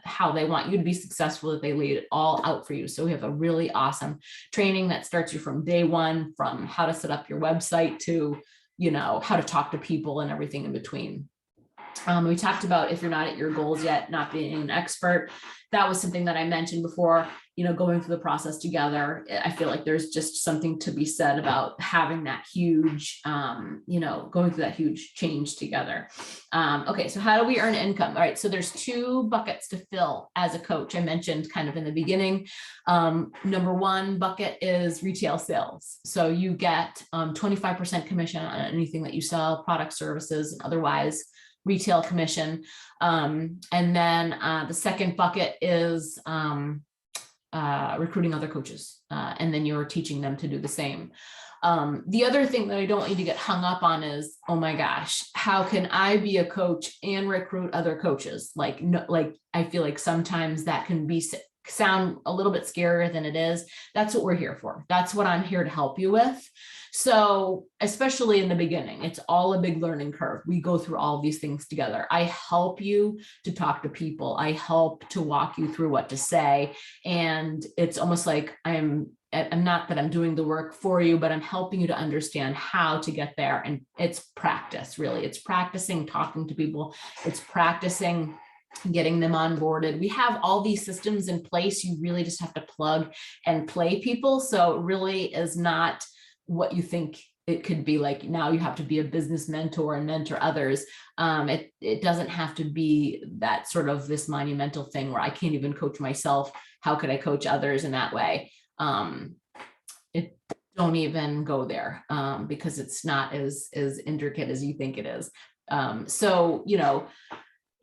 how they want you to be successful, that they lay it all out for you. So we have a really awesome training that starts you from day one, from how to set up your website to, how to talk to people and everything in between. We talked about, if you're not at your goals yet, not being an expert. That was something that I mentioned before, going through the process together. I feel like there's just something to be said about having that huge, going through that huge change together. Okay, so how do we earn income? All right, so there's 2 buckets to fill as a coach. I mentioned kind of in the beginning. #1 bucket is retail sales. So you get 25% commission on anything that you sell, products, services, and otherwise retail commission. And then the second bucket is recruiting other coaches. And then you're teaching them to do the same. The other thing that I don't need to get hung up on is, oh my gosh, how can I be a coach and recruit other coaches? Like I feel like sometimes that can sound a little bit scarier than it is. That's what we're here for. That's what I'm here to help you with. So especially in the beginning, it's all a big learning curve. We go through all of these things together. I help you to talk to people. I help to walk you through what to say. And it's almost like I'm not that I'm doing the work for you, but I'm helping you to understand how to get there. And it's practice, really. It's practicing talking to people. It's practicing getting them onboarded. We have all these systems in place. You really just have to plug and play people. So it really is not what you think it could be. Like now you have to be a business mentor and mentor others. It doesn't have to be that sort of this monumental thing where I can't even coach myself. How could I coach others in that way? Don't even go there because it's not as intricate as you think it is. So,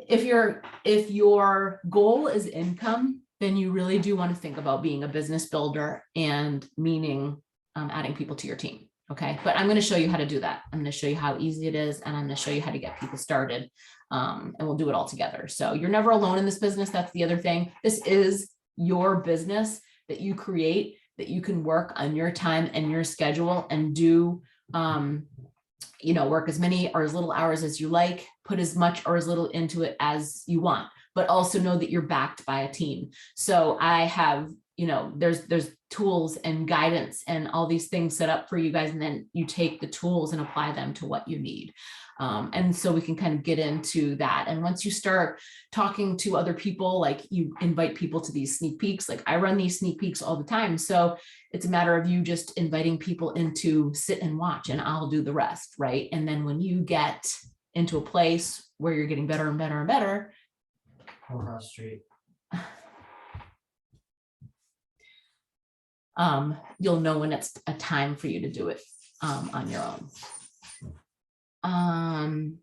if your goal is income, then you really do want to think about being a business builder and meaning adding people to your team. Okay. But I'm going to show you how to do that. I'm going to show you how easy it is. And I'm going to show you how to get people started. And we'll do it all together. So you're never alone in this business. That's the other thing. This is your business that you create, that you can work on your time and your schedule and do, work as many or as little hours as you like, put as much or as little into it as you want, but also know that you're backed by a team. So I have, there's tools and guidance and all these things set up for you guys. And then you take the tools and apply them to what you need. And so we can kind of get into that. And once you start talking to other people, like you invite people to these sneak peeks, like I run these sneak peeks all the time. So it's a matter of you just inviting people in to sit and watch, and I'll do the rest, right? And then when you get into a place where you're getting better and better and better. Courthouse Street. You'll know when it's a time for you to do it on your own. I'm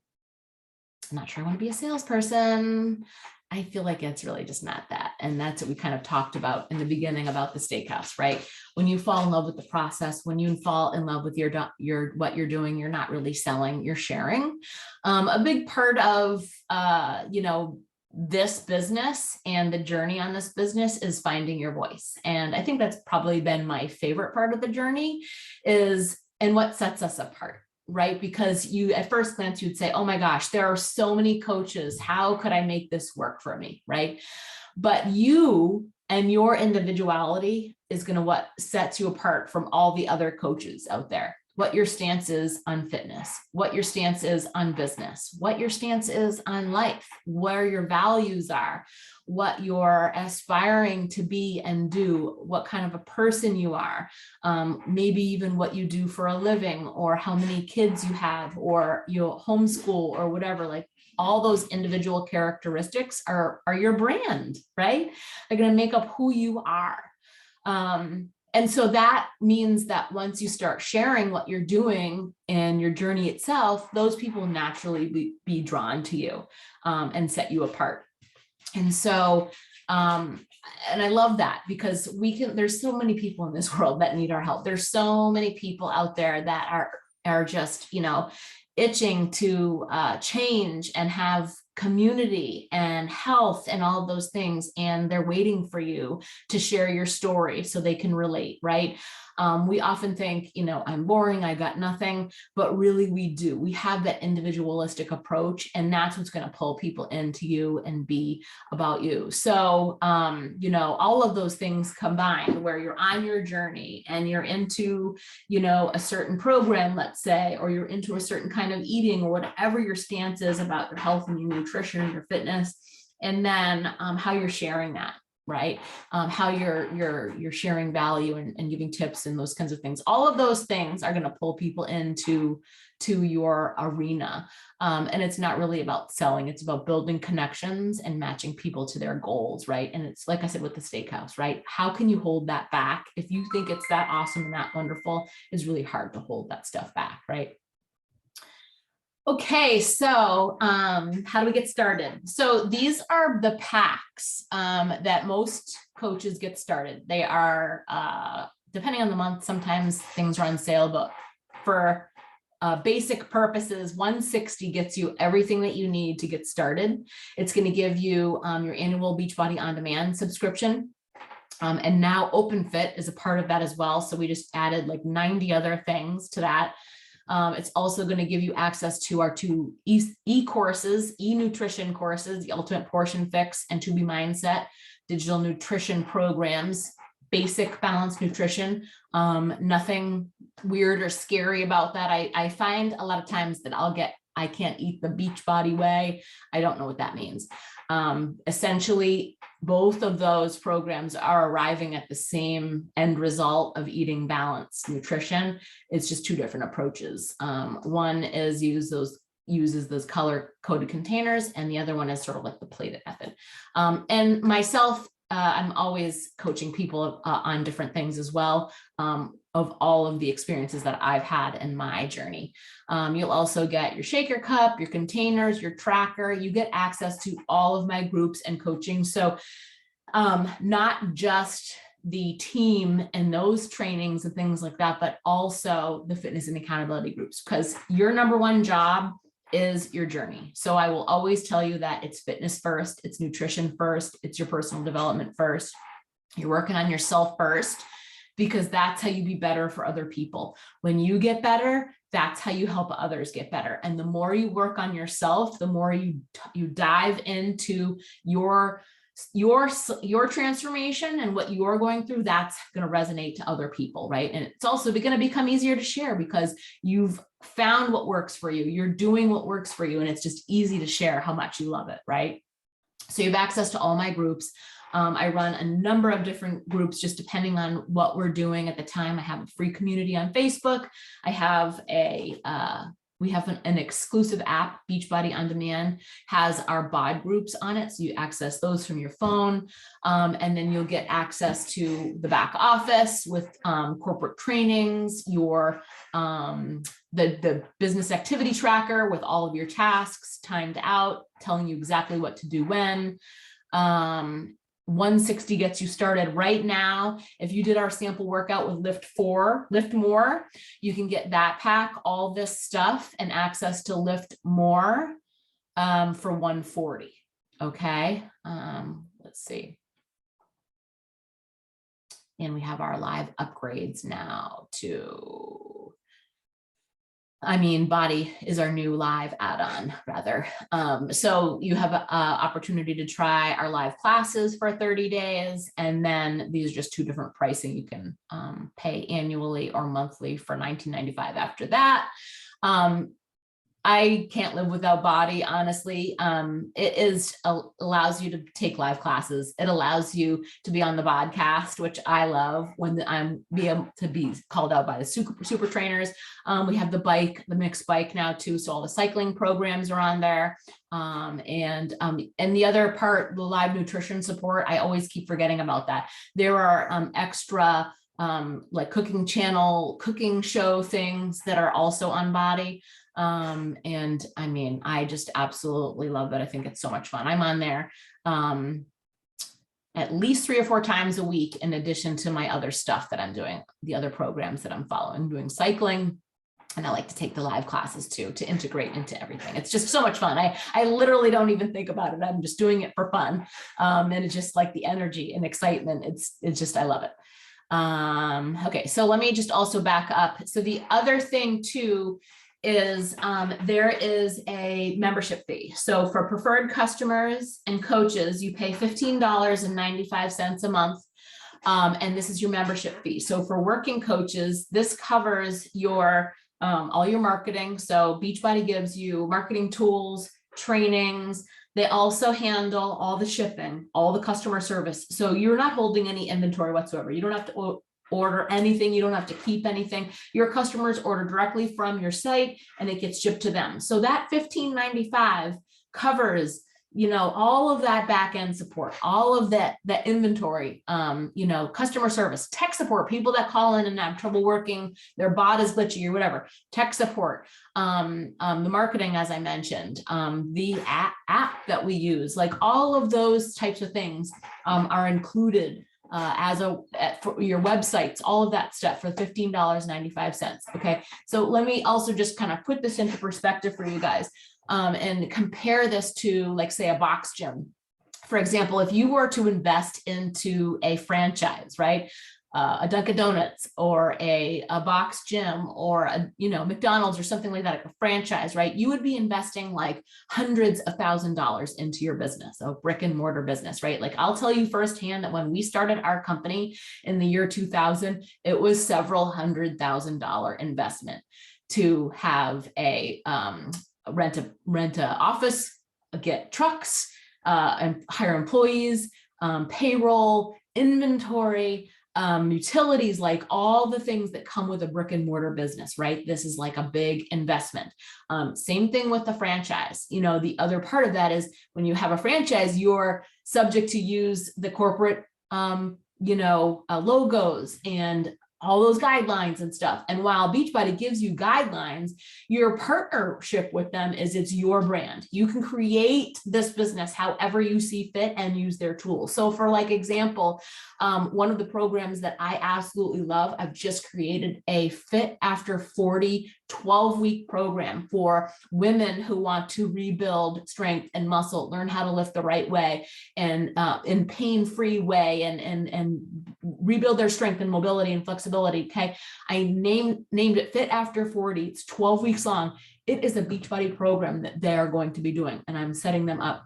not sure I want to be a salesperson. I feel like it's really just not that. And that's what we kind of talked about in the beginning about the steakhouse, right? When you fall in love with the process, when you fall in love with what you're doing, you're not really selling, you're sharing. A big part of, this business and the journey on this business is finding your voice. And I think that's probably been my favorite part of the journey and what sets us apart. Right? Because you, at first glance, you'd say, oh my gosh, there are so many coaches. How could I make this work for me? Right? But you and your individuality is going to what sets you apart from all the other coaches out there. What your stance is on fitness, what your stance is on business, what your stance is on life, where your values are, what you're aspiring to be and do, what kind of a person you are, maybe even what you do for a living, or how many kids you have, or you homeschool or whatever. Like all those individual characteristics are your brand, right? They're going to make up who you are. And so that means that once you start sharing what you're doing and your journey itself, those people naturally be drawn to you and set you apart. And so, and I love that because there's so many people in this world that need our help. There's so many people out there that are just, itching to change and have community and health and all of those things. And they're waiting for you to share your story so they can relate, right? We often think, I'm boring, I got nothing, but really we do. We have that individualistic approach, and that's what's going to pull people into you and be about you. So, all of those things combined where you're on your journey and you're into, a certain program, let's say, or you're into a certain kind of eating or whatever your stance is about your health and your nutrition, your fitness, and then how you're sharing that. Right? How you're sharing value and giving tips and those kinds of things. All of those things are going to pull people into your arena. And it's not really about selling. It's about building connections and matching people to their goals. Right? And it's like I said with the steakhouse, right? How can you hold that back? If you think it's that awesome and that wonderful, it's really hard to hold that stuff back. Right? Okay, so how do we get started? So these are the packs that most coaches get started. They are, depending on the month, sometimes things are on sale, but for basic purposes, $160 gets you everything that you need to get started. It's going to give you your annual Beachbody On Demand subscription. And now OpenFit is a part of that as well. So we just added like 90 other things to that. It's also going to give you access to our two e-courses, e-nutrition courses, the Ultimate Portion Fix and To Be Mindset, digital nutrition programs, basic balanced nutrition. Nothing weird or scary about that. I find a lot of times that I can't eat the Beachbody way. I don't know what that means. Essentially, both of those programs are arriving at the same end result of eating balanced nutrition. It's just two different approaches. One is uses those color coded containers, and the other one is sort of like the plated method. And myself, I'm always coaching people on different things as well, of all of the experiences that I've had in my journey. You'll also get your shaker cup, your containers, your tracker. You get access to all of my groups and coaching. So not just the team and those trainings and things like that, but also the fitness and accountability groups, because your number one job is your journey. So I will always tell you that it's fitness first, it's nutrition first, it's your personal development first. You're working on yourself first, because that's how you be better for other people. When you get better, that's how you help others get better. And the more you work on yourself, the more you dive into your transformation and what you're going through, that's going to resonate to other people, right? And it's also going to become easier to share because you've found what works for you. You're doing what works for you. And it's just easy to share how much you love it, right? So you have access to all my groups. I run a number of different groups, just depending on what we're doing at the time. I have a free community on Facebook. I have we have an exclusive app, Beachbody On Demand, has our bod groups on it. So you access those from your phone. And then you'll get access to the back office with corporate trainings, your the business activity tracker with all of your tasks timed out, telling you exactly what to do when. 160 gets you started right now. If you did our sample workout with Lift More, you can get that pack, all this stuff, and access to Lift More for 140. Okay. Let's see. And we have our live upgrades now to, Body is our new live add-on, rather. So you have an opportunity to try our live classes for 30 days. And then these are just two different pricing. You can pay annually or monthly for $19.95 after that. I can't live without Body, honestly. It allows you to take live classes. It allows you to be on the podcast, which I love when I'm be able to be called out by the super trainers. We have the mixed bike now too. So all the cycling programs are on there. And the other part, the live nutrition support, I always keep forgetting about that. There are extra like cooking show things that are also on Body. And I just absolutely love it. I think it's so much fun. I'm on there at least 3 or 4 times a week, in addition to my other stuff that I'm doing, the other programs that I'm following. I'm doing cycling, and I like to take the live classes too, to integrate into everything. It's just so much fun. I literally don't even think about it. I'm just doing it for fun. And it's just like the energy and excitement. It's just, I love it. Okay, so let me just also back up. So the other thing too is there is a membership fee. So for preferred customers and coaches, you pay $15.95 a month. And this is your membership fee. So for working coaches, this covers your all your marketing. So Beachbody gives you marketing tools, trainings. They also handle all the shipping, all the customer service. So you're not holding any inventory whatsoever. You don't have to order anything. You don't have to keep anything. Your customers order directly from your site and it gets shipped to them. So that $15.95 covers, all of that back end support, all of that inventory, customer service, tech support, people that call in and have trouble working, their bot is glitchy or whatever, tech support, the marketing, as I mentioned, the app that we use, like all of those types of things are included for your websites, all of that stuff for $15.95. Okay. So let me also just kind of put this into perspective for you guys, and compare this to, like, say, a box gym. For example, if you were to invest into a franchise, right? A Dunkin' Donuts or a box gym or a, McDonald's or something like that, like a franchise, right? You would be investing like hundreds of $1,000s into your business, a brick and mortar business, right? Like, I'll tell you firsthand that when we started our company in the year 2000, it was several $100,000 investment to have a rent a office, get trucks, and hire employees, payroll, inventory, utilities, like all the things that come with a brick and mortar business, right? This is like a big investment. Same thing with the franchise. You know, the other part of that is when you have a franchise, you're subject to use the corporate, logos and all those guidelines and stuff. And while Beachbody gives you guidelines, your partnership with them is it's your brand. You can create this business however you see fit and use their tools. So for like example, one of the programs that I absolutely love, I've just created a Fit After 40 12-week program for women who want to rebuild strength and muscle, learn how to lift the right way and in pain-free way and rebuild their strength and mobility and flexibility. Okay. I named it Fit After 40. It's 12 weeks long. It is a Beachbody program that they're going to be doing. And I'm setting them up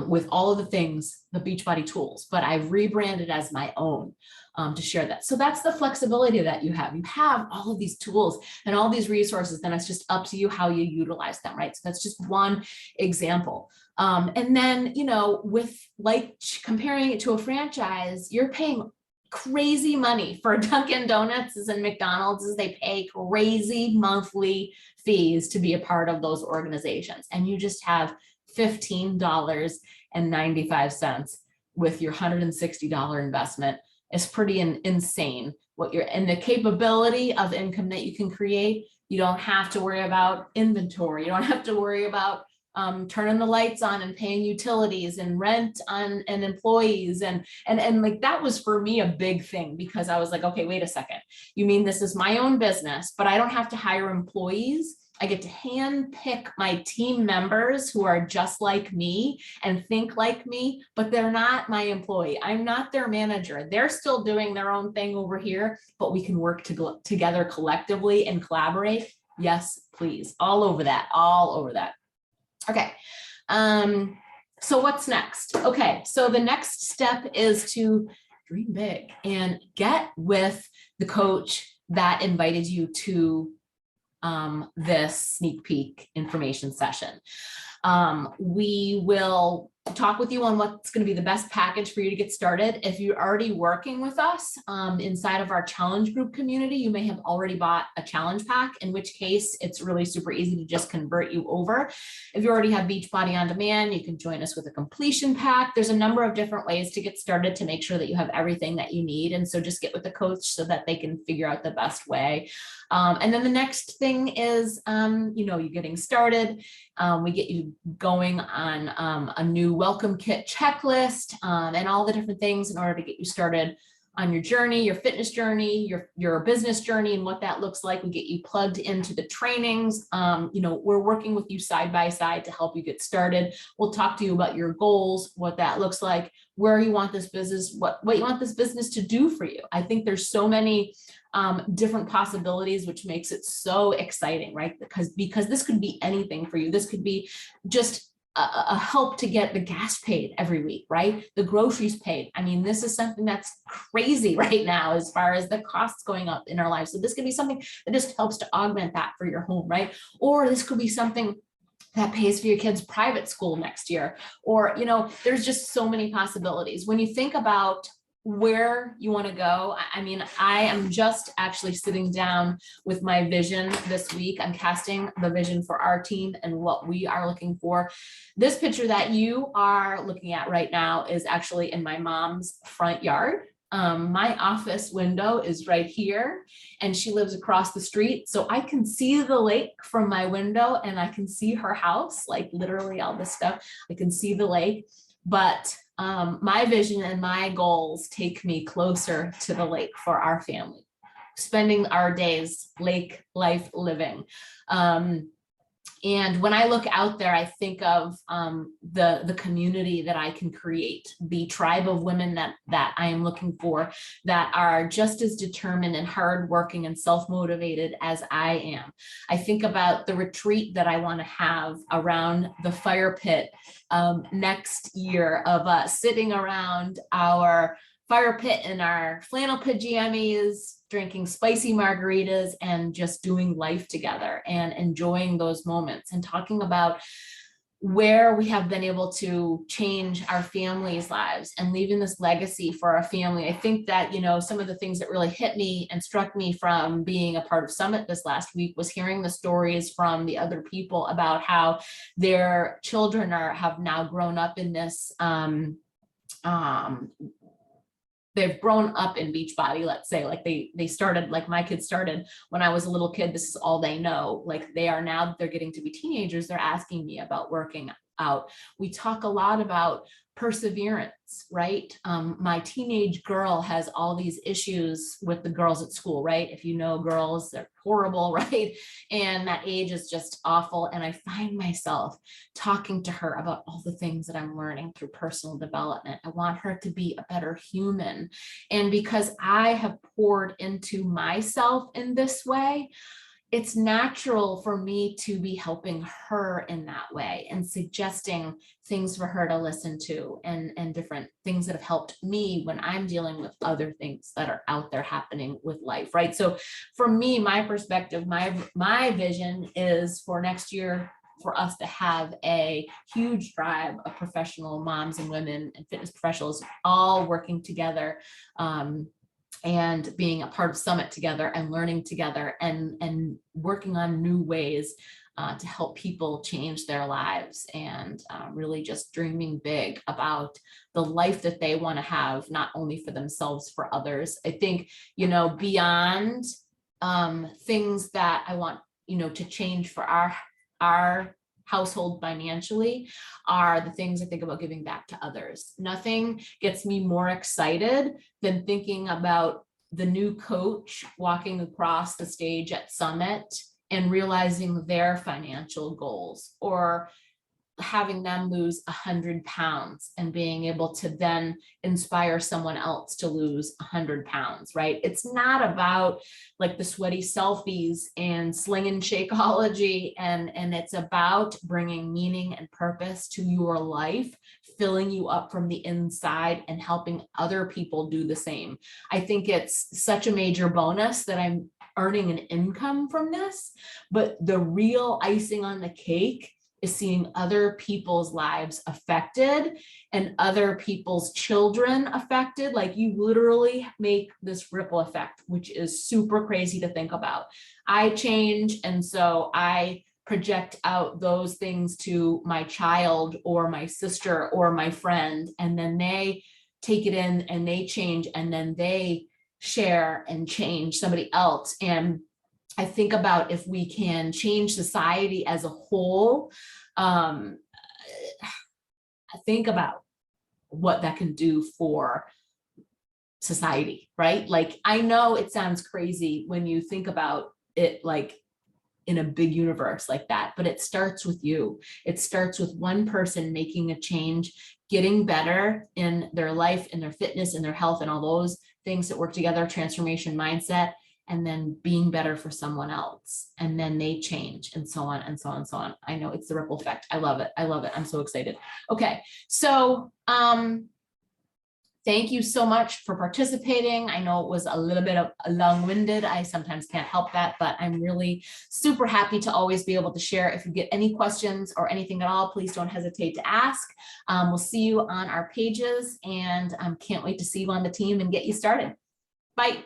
with all of the things, the Beachbody tools, but I've rebranded as my own to share that. So that's the flexibility that you have. You have all of these tools and all these resources, then it's just up to you how you utilize them, right? So that's just one example. And then, with like comparing it to a franchise, you're paying crazy money for Dunkin' Donuts and McDonald's. They pay crazy monthly fees to be a part of those organizations. And you just have $15.95 with your $160 investment. Is pretty insane and the capability of income that you can create. You don't have to worry about inventory. You don't have to worry about turning the lights on and paying utilities and rent on and employees. And like, that was for me a big thing because I was like, okay, wait a second. You mean this is my own business, but I don't have to hire employees. I get to hand pick my team members who are just like me and think like me, but they're not my employee. I'm not their manager. They're still doing their own thing over here, but we can work together collectively and collaborate. Yes, please. All over that. Okay. So what's next? Okay. So the next step is to dream big and get with the coach that invited you to this sneak peek information session. We will talk with you on what's going to be the best package for you to get started. If you're already working with us inside of our challenge group community, you may have already bought a challenge pack, in which case it's really super easy to just convert you over. If you already have Beachbody on Demand, you can join us with a completion pack. There's a number of different ways to get started to make sure that you have everything that you need. And so just get with the coach so that they can figure out the best way. And then the next thing is, you getting started. We get you going on a new welcome kit checklist and all the different things in order to get you started on your journey, your fitness journey, your business journey, and what that looks like. We get you plugged into the trainings. We're working with you side by side to help you get started. We'll talk to you about your goals, what that looks like, where you want this business, what you want this business to do for you. I think there's so many different possibilities, which makes it so exciting, right? Because this could be anything for you. This could be just a help to get the gas paid every week, right? The groceries paid. I mean, this is something that's crazy right now as far as the costs going up in our lives. So this could be something that just helps to augment that for your home, right? Or this could be something that pays for your kids' private school next year. Or, there's just so many possibilities. When you think about where you want to go, I mean, I am just actually sitting down with my vision this week. I'm casting the vision for our team and what we are looking for. This picture that you are looking at right now is actually in my mom's front yard. My office window is right here and she lives across the street. So I can see the lake from my window and I can see her house, like literally all this stuff. I can see the lake, but my vision and my goals take me closer to the lake for our family, spending our days lake life living. And when I look out there, I think of the community that I can create, the tribe of women that I am looking for, that are just as determined and hardworking and self-motivated as I am. I think about the retreat that I want to have around the fire pit next year, of us sitting around our fire pit in our flannel pajamas, drinking spicy margaritas and just doing life together and enjoying those moments and talking about where we have been able to change our families' lives and leaving this legacy for our family. I think that, some of the things that really hit me and struck me from being a part of Summit this last week was hearing the stories from the other people about how their children have now grown up in this, they've grown up in Beachbody, let's say, like they started, like my kids started when I was a little kid, this is all they know. Like they are now, they're getting to be teenagers, they're asking me about working out. We talk a lot about perseverance, right? My teenage girl has all these issues with the girls at school, right? If you know girls, they're horrible, right? And that age is just awful. And I find myself talking to her about all the things that I'm learning through personal development. I want her to be a better human. And because I have poured into myself in this way, it's natural for me to be helping her in that way and suggesting things for her to listen to and different things that have helped me when I'm dealing with other things that are out there happening with life, right? So for me, my perspective, my vision is for next year for us to have a huge tribe of professional moms and women and fitness professionals all working together, and being a part of Summit together and learning together and working on new ways to help people change their lives and really just dreaming big about the life that they want to have, not only for themselves, for others. I think, beyond things that I want, to change for our household financially are the things I think about giving back to others. Nothing gets me more excited than thinking about the new coach walking across the stage at Summit and realizing their financial goals, or having them lose 100 pounds and being able to then inspire someone else to lose 100 pounds, right? It's not about like the sweaty selfies and sling and shakeology, and it's about bringing meaning and purpose to your life, filling you up from the inside and helping other people do the same. I think it's such a major bonus that I'm earning an income from this, but the real icing on the cake is seeing other people's lives affected and other people's children affected. Like you literally make this ripple effect, which is super crazy to think about. I change, and so I project out those things to my child or my sister or my friend, and then they take it in and they change, and then they share and change somebody else. And I think about if we can change society as a whole, I think about what that can do for society, right? Like, I know it sounds crazy when you think about it, like in a big universe like that, but it starts with you. It starts with one person making a change, getting better in their life, in their fitness, in their health, and all those things that work together, transformation mindset, and then being better for someone else. And then they change, and so on and so on and so on. I know it's the ripple effect. I love it. I love it. I'm so excited. Okay. So, thank you so much for participating. I know it was a little bit of long-winded. I sometimes can't help that, but I'm really super happy to always be able to share. If you get any questions or anything at all, please don't hesitate to ask. We'll see you on our pages, and can't wait to see you on the team and get you started. Bye.